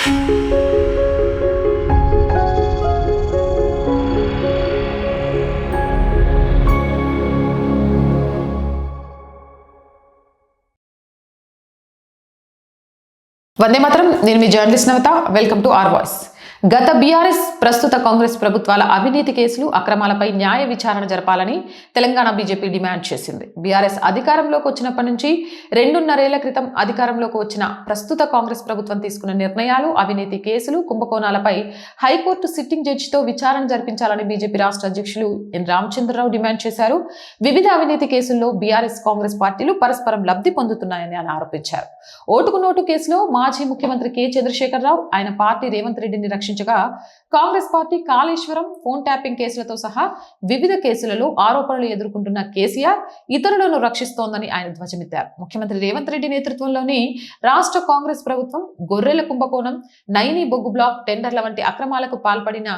వందే మాత్రం. నేను మీ journalist Navata. Welcome to R voice. గత బీఆర్ఎస్ ప్రస్తుత కాంగ్రెస్ ప్రభుత్వాల అవినీతి కేసులు అక్రమాలపై న్యాయ విచారణ జరపాలని తెలంగాణ బీజేపీ డిమాండ్ చేసింది. బీఆర్ఎస్ అధికారంలోకి వచ్చినప్పటి నుంచి 2.5 ఏళ్ల క్రితం అధికారంలోకి వచ్చిన ప్రస్తుత కాంగ్రెస్ ప్రభుత్వం తీసుకున్న నిర్ణయాలు, అవినీతి కేసులు, కుంభకోణాలపై హైకోర్టు సిట్టింగ్ జడ్జితో విచారణ జరిపించాలని బీజేపీ రాష్ట్ర అధ్యక్షులు ఎన్ రామచంద్రరావు డిమాండ్ చేశారు. వివిధ అవినీతి కేసుల్లో బీఆర్ఎస్ కాంగ్రెస్ పార్టీలు పరస్పరం లబ్ధి పొందుతున్నాయని ఆయన ఆరోపించారు. ఓటుకు నోటు కేసులో మాజీ ముఖ్యమంత్రి కె చంద్రశేఖరరావు ఆయన పార్టీ రేవంత్ రెడ్డిని రక్షించగా, Congress party Kaleshwaram, phone tapping కేసులతో సహా వివిధ కేసులలో ఆరోపణలు ఎదుర్కొంటున్న కేసీఆర్ ఇతరులను రక్షిస్తోందని ఆయన ధ్వజమెత్తారు. ముఖ్యమంత్రి రేవంత్ రెడ్డి నేతృత్వంలోని రాష్ట్ర కాంగ్రెస్ ప్రభుత్వం గొర్రెల కుంభకోణం, నైని బొగ్గు బ్లాక్ టెండర్ల వంటి అక్రమాలకు పాల్పడిన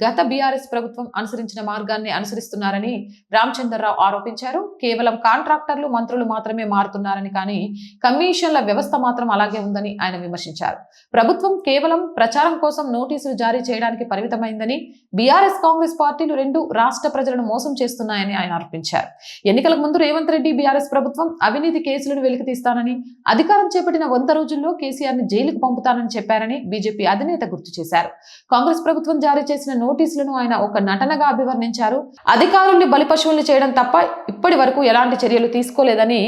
గత బీఆర్ఎస్ ప్రభుత్వం అనుసరించిన మార్గాన్ని అనుసరిస్తున్నారని రామచంద్రరావు ఆరోపించారు. కేవలం కాంట్రాక్టర్లు, మంత్రులు మాత్రమే మారుతున్నారని, కానీ కమిషన్ల వ్యవస్థ మాత్రం అలాగే ఉందని ఆయన విమర్శించారు. ప్రభుత్వం కేవలం ప్రచారం కోసం నోటీసులు జారీ చేయడానికి పరిమితమైందని, బీఆర్ఎస్ కాంగ్రెస్ పార్టీలు రెండు రాష్ట్ర ప్రజలను మోసం చేస్తున్నాయని ఆయన ఆరోపించారు. ఎన్నికలకు ముందు రేవంత్ రెడ్డి బీఆర్ఎస్ ప్రభుత్వం అవినీతి కేసులను వెలికి తీస్తానని, అధికారం చేపట్టిన 100 రోజుల్లో కేసీఆర్ ని జైలుకు పంపుతానని చెప్పారని బీజేపీ అధినేత గుర్తు చేశారు. కాంగ్రెస్ ప్రభుత్వం జారీ చేసిన నోటీసులను ఆయన ఒక నటనగా అభివర్ణించారు. అధికారుల్ని బలిపశువుల్ని చేయడం తప్ప ఇప్పటి వరకు ఎలాంటి చర్యలు తీసుకోలేదని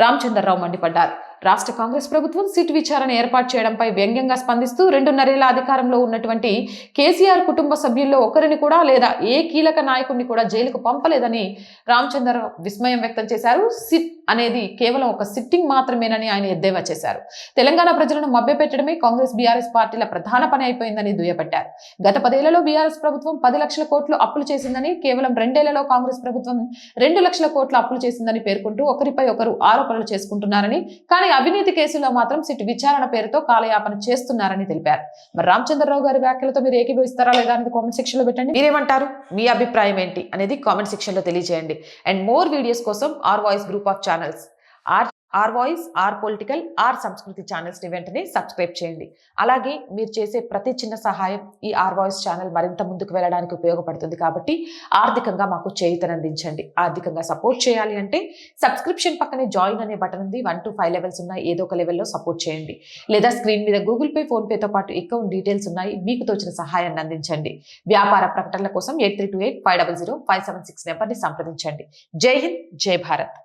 రామచంద్రరావు మండిపడ్డారు. రాష్ట్ర కాంగ్రెస్ ప్రభుత్వం సిట్ విచారణ ఏర్పాటు చేయడంపై వ్యంగ్యంగా స్పందిస్తూ 2.5 ఏళ్ల అధికారంలో ఉన్నటువంటి కేసీఆర్ కుటుంబ సభ్యుల్లో ఒకరిని కూడా లేదా ఏ కీలక నాయకుడిని కూడా జైలుకు పంపలేదని రామచంద్రరావు విస్మయం వ్యక్తం చేశారు. సిట్ అనేది కేవలం ఒక సిట్టింగ్ మాత్రమేనని ఆయన ఎద్దేవా చేశారు. తెలంగాణ ప్రజలను మభ్యపెట్టడమే కాంగ్రెస్ బీఆర్ఎస్ పార్టీల ప్రధాన పని అయిపోయిందని దుయ్యబట్టారు. గత 10 ఏళ్లలో బీఆర్ఎస్ ప్రభుత్వం 10 లక్షల కోట్లు అప్పులు చేసిందని, కేవలం 2 ఏళ్లలో కాంగ్రెస్ ప్రభుత్వం 2 లక్షల కోట్ల అప్పులు చేసిందని పేర్కొంటూ ఒకరిపై ఒకరు ఆరోపణలు చేసుకుంటున్నారని, కానీ అవినీతి కేసుల్లో మాత్రం సిట్ విచారణ పేరుతో కాలయాపన చేస్తున్నారని తెలిపారు. మరి రామచంద్రరావు గారి వ్యాఖ్యలతో మీరు ఏకీభవిస్తారా లేదా అనేది కామెంట్ సెక్షన్ లో పెట్టండి. మీరేమంటారు? మీ అభిప్రాయం ఏంటి అనేది కామెంట్ సెక్షన్ లో తెలియజేయండి. అండ్ మోర్ వీడియోస్ కోసం R voice group of channels, R voice, R political, R Sanskriti channels ని వెంటనే సబ్స్క్రైబ్ చేయండి. అలాగే మీరు చేసే ప్రతి చిన్న సహాయం ఈ ఆర్ వాయిస్ ఛానల్ మరింత ముందుకు వెళ్ళడానికి ఉపయోగపడుతుంది. కాబట్టి ఆర్థికంగా మాకు చేయూతనందించండి. ఆర్థికంగా సపోర్ట్ చేయాలి అంటే సబ్స్క్రిప్షన్ పక్కనే జాయిన్ అనే బటన్ ఉంది. 1 to 5 లెవెల్స్ ఉన్నాయి. ఏదో ఒక లెవెల్లో సపోర్ట్ చేయండి. లేదా స్క్రీన్ మీద గూగుల్ పే, ఫోన్ పేతో పాటు అకౌంట్ డీటెయిల్స్ ఉన్నాయి. మీకు తోచిన సహాయాన్ని అందించండి. వ్యాపార ప్రకటనల కోసం 8328500576 నెంబర్ని సంప్రదించండి. జై హింద్, జై భారత్.